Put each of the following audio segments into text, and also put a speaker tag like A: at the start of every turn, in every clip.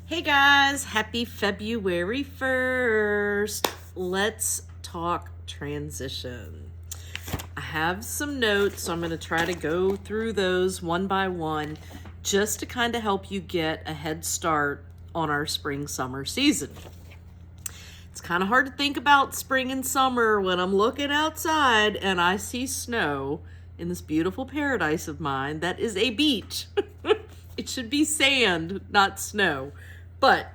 A: Hey guys, happy February 1st. Let's talk transition. I have some notes, so I'm going to try to go through those one by one just to kind of help you get a head start on our spring-summer season. It's kind of hard to think about spring and summer when I'm looking outside and I see snow in this beautiful paradise of mine that is a beach. It should be sand, not snow. But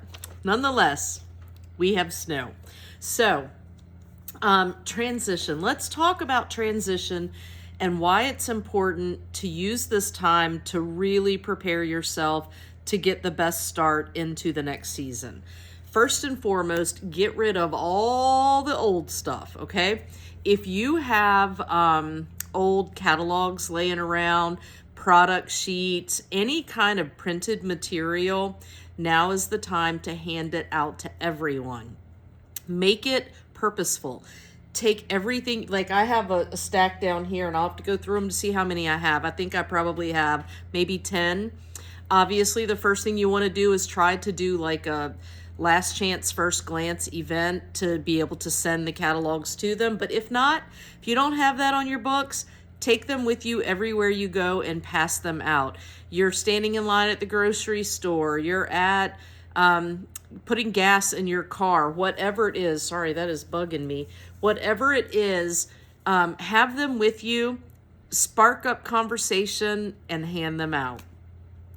A: nonetheless, we have snow. So, transition. Let's talk about transition and why it's important to use this time to really prepare yourself to get the best start into the next season. First and foremost, get rid of all the old stuff, okay? If you have old catalogs laying around, product sheets, any kind of printed material, now is the time to hand it out to everyone. Make it purposeful. Take everything, like I have a stack down here and I'll have to go through them to see how many I have. I think I probably have maybe 10. Obviously, the first thing you want to do is try to do like a last chance first glance event to be able to send the catalogs to them. But if not, if you don't have that on your books, take them with you everywhere you go and pass them out. You're standing in line at the grocery store. You're at putting gas in your car. Whatever it is. Sorry, that is bugging me. Whatever it is, have them with you. Spark up conversation and hand them out.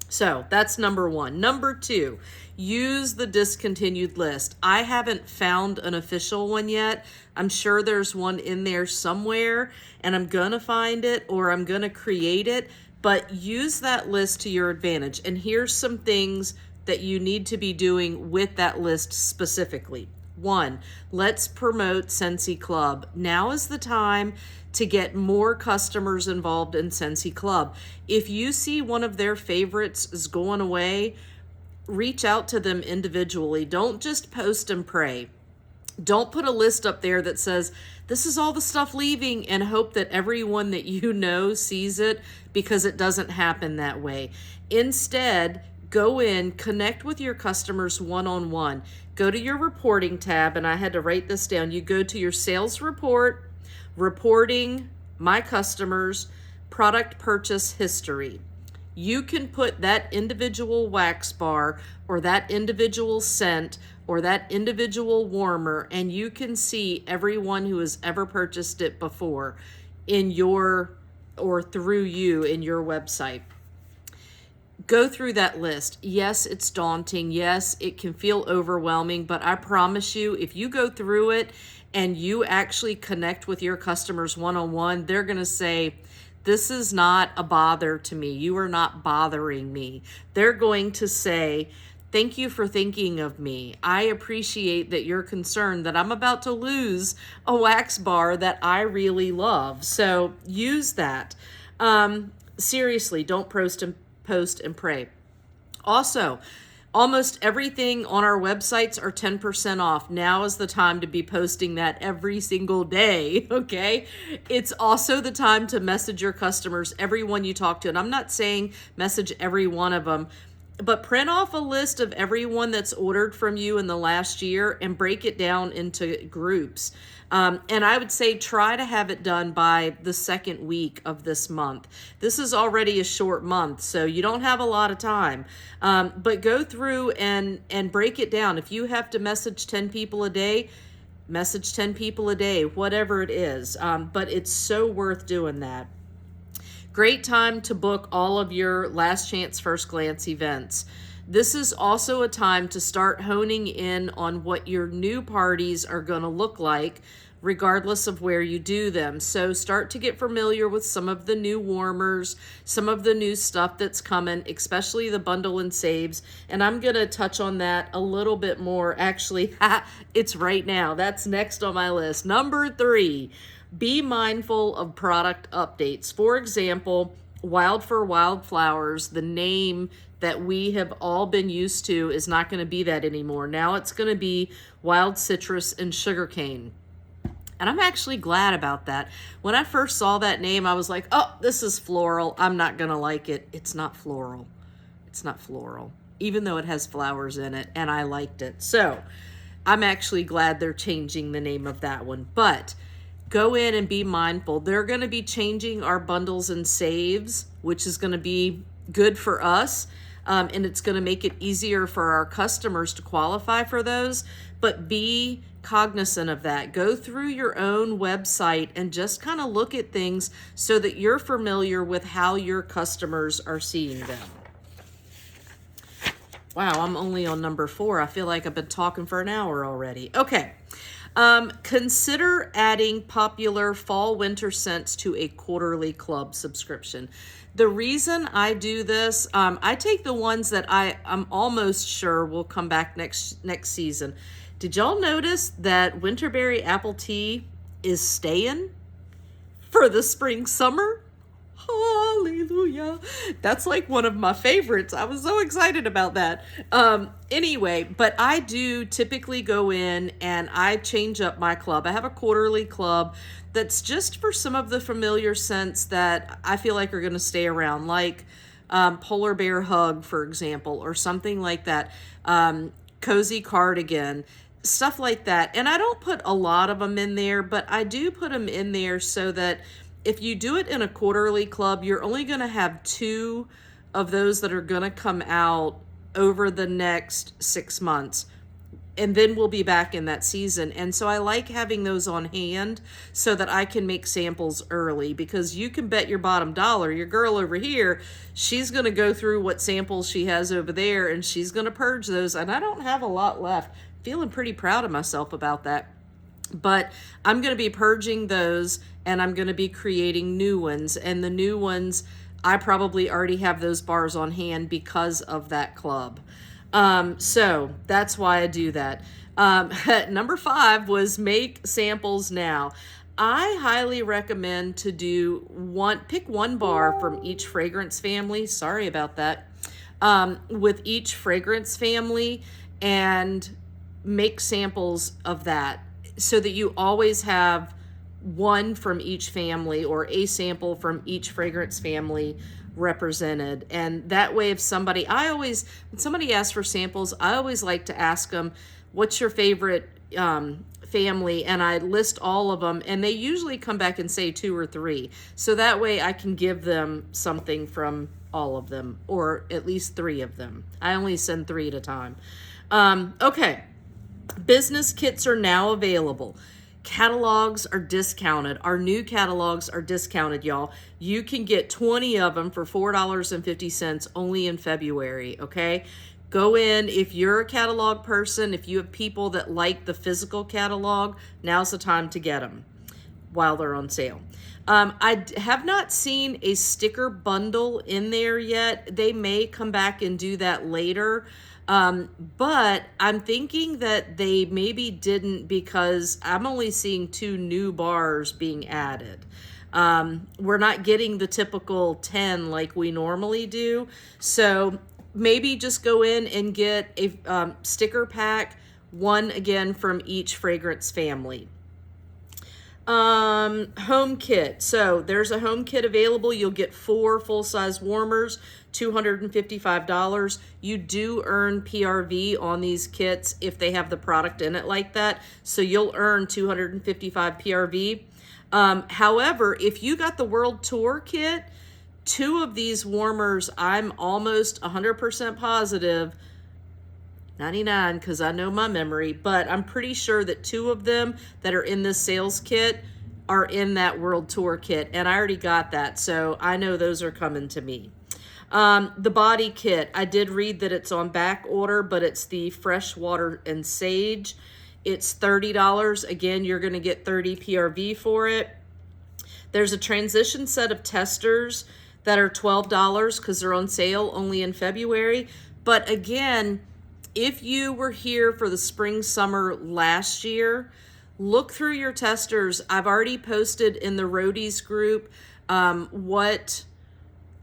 A: So that's number one. Number two, use the discontinued list. I haven't found an official one yet. I'm sure there's one in there somewhere and I'm going to find it or I'm going to create it, but use that list to your advantage. And here's some things that you need to be doing with that list specifically. One, let's promote Scentsy Club. Now is the time to get more customers involved in Scentsy Club. If you see one of their favorites is going away, reach out to them individually. Don't just post and pray. Don't put a list up there that says, this is all the stuff leaving, and hope that everyone that you know sees it, because it doesn't happen that way. Instead, go in, connect with your customers one-on-one. Go to your reporting tab, and I had to write this down. You go to your sales report, reporting, my customers, product purchase history. You can put that individual wax bar or that individual scent or that individual warmer, and you can see everyone who has ever purchased it before in your or through you in your website. Go through that list. Yes, it's daunting. Yes, it can feel overwhelming, but I promise you, if you go through it and you actually connect with your customers one-on-one, they're going to say, this is not a bother to me. You are not bothering me. They're going to say, thank you for thinking of me. I appreciate that you're concerned that I'm about to lose a wax bar that I really love. So use that. Seriously, don't post and pray. Also, almost everything on our websites are 10% off. Now is the time to be posting that every single day, okay? It's also the time to message your customers, everyone you talk to. And I'm not saying message every one of them, but print off a list of everyone that's ordered from you in the last year and break it down into groups. And I would say try to have it done by the second week of this month. This is already a short month, so you don't have a lot of time. But go through and break it down. If you have to message 10 people a day, message 10 people a day, whatever it is. But it's so worth doing that. Great time to book all of your last chance first glance events. This is also a time to start honing in on what your new parties are going to look like, regardless of where you do them. So start to get familiar with some of the new warmers, some of the new stuff that's coming, especially the bundle and saves. And I'm going to touch on that a little bit more. Actually, it's right now. That's next on my list. Number 3, be mindful of product updates. For example, Wild for Wildflowers, the name that we have all been used to, is not going to be that anymore. Now it's going to be Wild Citrus and Sugarcane. And I'm actually glad about that. When I first saw that name, I was like, oh, this is floral. I'm not going to like it. It's not floral. It's not floral. even though it has flowers in it, and I liked it. So I'm actually glad they're changing the name of that one. But go in and be mindful. They're going to be changing our bundles and saves, which is going to be good for us. And it's going to make it easier for our customers to qualify for those. But be cognizant of that. Go through your own website and just kind of look at things so that you're familiar with how your customers are seeing them. Wow, I'm only on number 4. I feel like I've been talking for an hour already. Okay. Consider adding popular fall winter scents to a quarterly club subscription. The reason I do this, I take the ones that I'm almost sure will come back next season. Did y'all notice that Winterberry Apple Tea is staying for the spring summer? Hallelujah. That's like one of my favorites. I was so excited about that. Anyway, but I do typically go in and I change up my club. I have a quarterly club that's just for some of the familiar scents that I feel like are going to stay around, like Polar Bear Hug, for example, or something like that. Cozy Cardigan, stuff like that. And I don't put a lot of them in there, but I do put them in there so that if you do it in a quarterly club, you're only going to have 2 of those that are going to come out over the next 6 months. And then we'll be back in that season. And so I like having those on hand so that I can make samples early, because you can bet your bottom dollar, your girl over here, she's going to go through what samples she has over there and she's going to purge those. And I don't have a lot left. Feeling pretty proud of myself about that. But I'm going to be purging those and I'm going to be creating new ones. And the new ones, I probably already have those bars on hand because of that club. So that's why I do that. Number 5 was make samples now. I highly recommend to pick one bar from each fragrance family. Sorry about that. With each fragrance family, and make samples of that, so that you always have one from each family or a sample from each fragrance family represented. And that way, when somebody asks for samples, I always like to ask them, what's your favorite family? And I list all of them, and they usually come back and say 2 or 3. So that way I can give them something from all of them, or at least 3 of them. I only send 3 at a time. Okay. Business kits are now available. Catalogs are discounted. Our new catalogs are discounted, y'all. You can get 20 of them for $4.50 only in February, okay? Go in. If you're a catalog person, if you have people that like the physical catalog, now's the time to get them while they're on sale. I have not seen a sticker bundle in there yet. They may come back and do that later. But I'm thinking that they maybe didn't, because I'm only seeing 2 new bars being added. We're not getting the typical 10 like we normally do. So maybe just go in and get a sticker pack, one again from each fragrance family. Home kit. So there's a home kit available. You'll get 4 full-size warmers, $255. You do earn PRV on these kits if they have the product in it like that. So you'll earn 255 PRV. However, if you got the World Tour kit, 2 of these warmers, I'm almost 100% positive, 99 because I know my memory, but I'm pretty sure that 2 of them that are in this sales kit are in that World Tour kit, and I already got that, so I know those are coming to me. The body kit, I did read that it's on back order, but it's the fresh water and sage. It's $30. Again, you're going to get 30 PRV for it. There's a transition set of testers that are $12 because they're on sale only in February. But again, if you were here for the spring summer last year, look through your testers. I've already posted in the Roadies group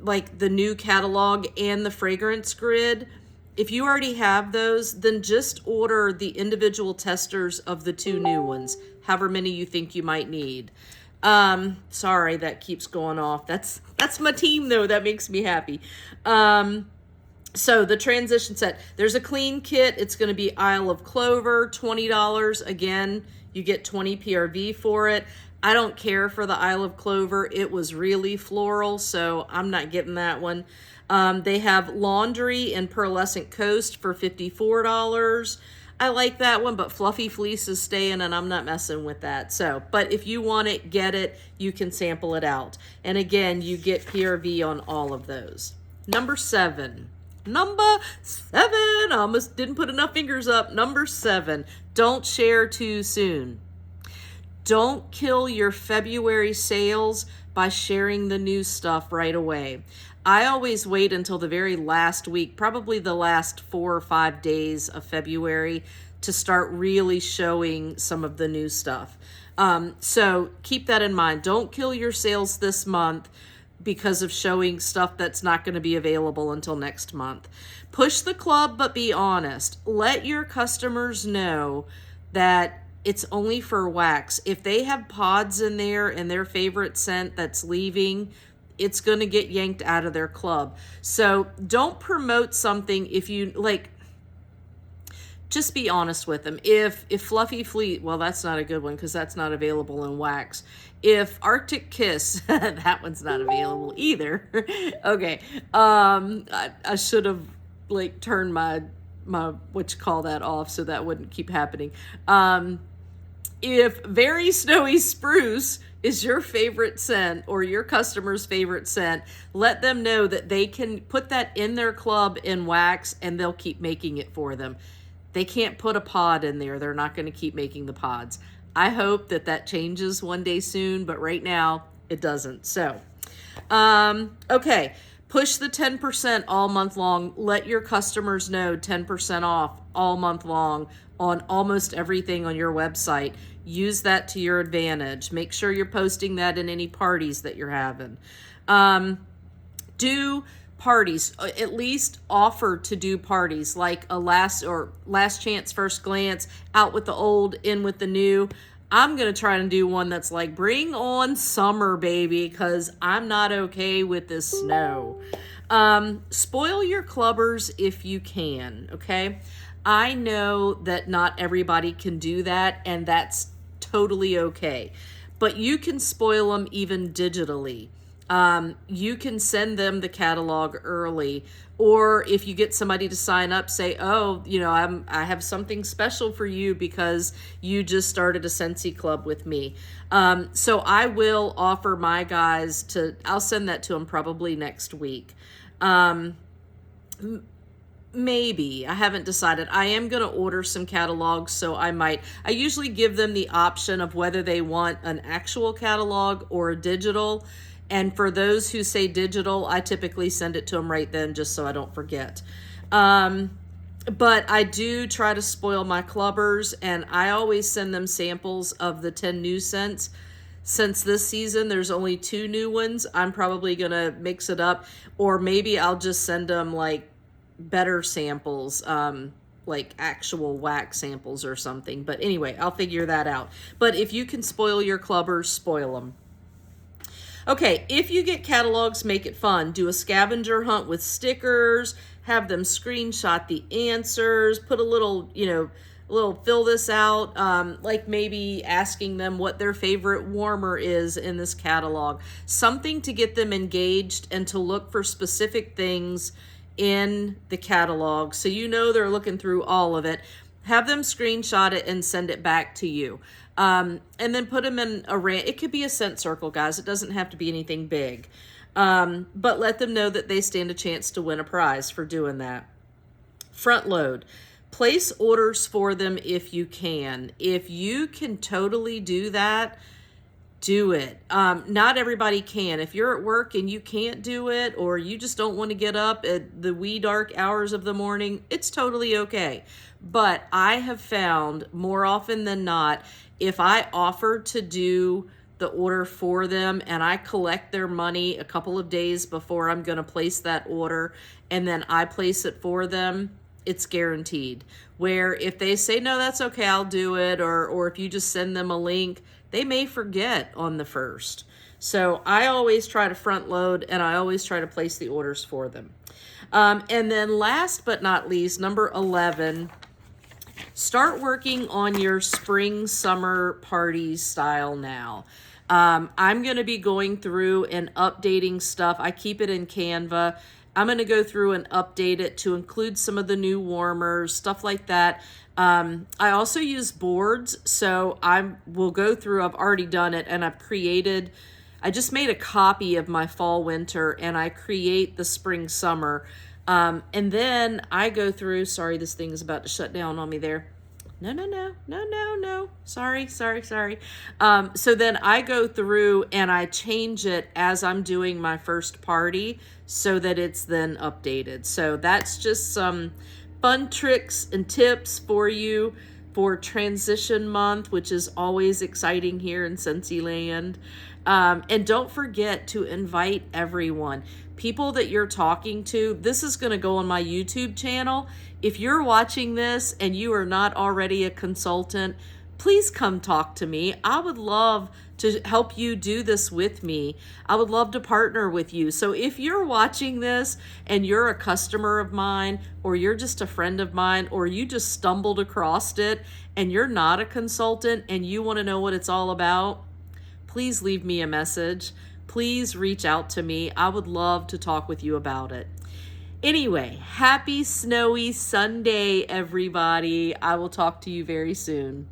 A: like the new catalog and the fragrance grid. If you already have those, then just order the individual testers of the 2 new ones, however many you think you might need. Sorry, that keeps going off. That's my team though. That makes me happy. So the transition set, there's a clean kit. It's going to be Isle of Clover, $20. Again, you get 20 PRV for it. I don't care for the Isle of Clover. It was really floral, so I'm not getting that one. They have Laundry and Pearlescent Coast for $54. I like that one, but Fluffy Fleece is staying, and I'm not messing with that. So, but if you want it, get it. You can sample it out. And again, you get PRV on all of those. Number 7. I almost didn't put enough fingers up. Number 7, don't share too soon. Don't kill your February sales by sharing the new stuff right away. I always wait until the very last week, probably the last 4 or 5 days of February, to start really showing some of the new stuff. So keep that in mind. Don't kill your sales this month because of showing stuff that's not going to be available until next month. Push the club, but be honest. Let your customers know that it's only for wax. If they have pods in there and their favorite scent that's leaving, it's going to get yanked out of their club. So don't promote something if you like. Just be honest with them. If Fluffy Fleet, well, that's not a good one because that's not available in wax. If Arctic Kiss, that one's not available either. Okay, I should have like turned my what you call that off so that wouldn't keep happening. If Very Snowy Spruce is your favorite scent or your customer's favorite scent, let them know that they can put that in their club in wax and they'll keep making it for them. They can't put a pod in there. They're not going to keep making the pods. I hope that that changes one day soon, but right now it doesn't. So, okay, push the 10% all month long. Let your customers know 10% off all month long on almost everything on your website. Use that to your advantage. Make sure you're posting that in any parties that you're having. Do parties, at least offer to do parties like a last chance, first glance, out with the old, in with the new. I'm going to try and do one that's like, bring on summer, baby, because I'm not okay with this snow. Spoil your clubbers if you can, okay? I know that not everybody can do that, and that's totally okay. But you can spoil them even digitally. You can send them the catalog early, or if you get somebody to sign up, say, oh, you know, I have something special for you because you just started a Scentsy club with me. So I will offer my guys I'll send that to them probably next week. Maybe. I haven't decided. I am going to order some catalogs, so I usually give them the option of whether they want an actual catalog or a digital. And for those who say digital, I typically send it to them right then just so I don't forget. But I do try to spoil my clubbers, and I always send them samples of the 10 new scents. Since this season there's only 2 new ones, I'm probably going to mix it up, or maybe I'll just send them like better samples, like actual wax samples or something. But anyway, I'll figure that out. But if you can spoil your clubbers, spoil them. Okay, if you get catalogs, make it fun. Do a scavenger hunt with stickers, have them screenshot the answers, put a little, fill this out, like maybe asking them what their favorite warmer is in this catalog. Something to get them engaged and to look for specific things in the catalog so you know they're looking through all of it. Have them screenshot it and send it back to you. And then put them in it could be a scent circle, guys. It doesn't have to be anything big. But let them know that they stand a chance to win a prize for doing that. Front load. Place orders for them if you can. If you can totally do that, do it. Not everybody can. If you're at work and you can't do it, or you just don't want to get up at the wee dark hours of the morning, it's totally okay. But I have found more often than not, if I offer to do the order for them and I collect their money a couple of days before I'm going to place that order, and then I place it for them, it's guaranteed. Where if they say, no, that's okay, I'll do it, or if you just send them a link, they may forget on the first. So I always try to front load, and I always try to place the orders for them. And then last but not least, number 11, start working on your spring summer party style now. I'm going to be going through and updating stuff. I keep it in Canva. I'm going to go through and update it to include some of the new warmers, stuff like that. I also use boards, so I will go through, I've already done it, and I just made a copy of my fall winter, and I create the spring summer. And then I go through, sorry, this thing is about to shut down on me there. No. Sorry. So then I go through and I change it as I'm doing my first party so that it's then updated. So that's just some fun tricks and tips for you for transition month, which is always exciting here in Scentsy land. And don't forget to invite everyone. People that you're talking to, this is going to go on my YouTube channel. If you're watching this and you are not already a consultant, please come talk to me. I would love to help you do this with me. I would love to partner with you. So if you're watching this and you're a customer of mine, or you're just a friend of mine, or you just stumbled across it and you're not a consultant and you want to know what it's all about, please leave me a message. Please reach out to me. I would love to talk with you about it. Anyway, happy snowy Sunday, everybody. I will talk to you very soon.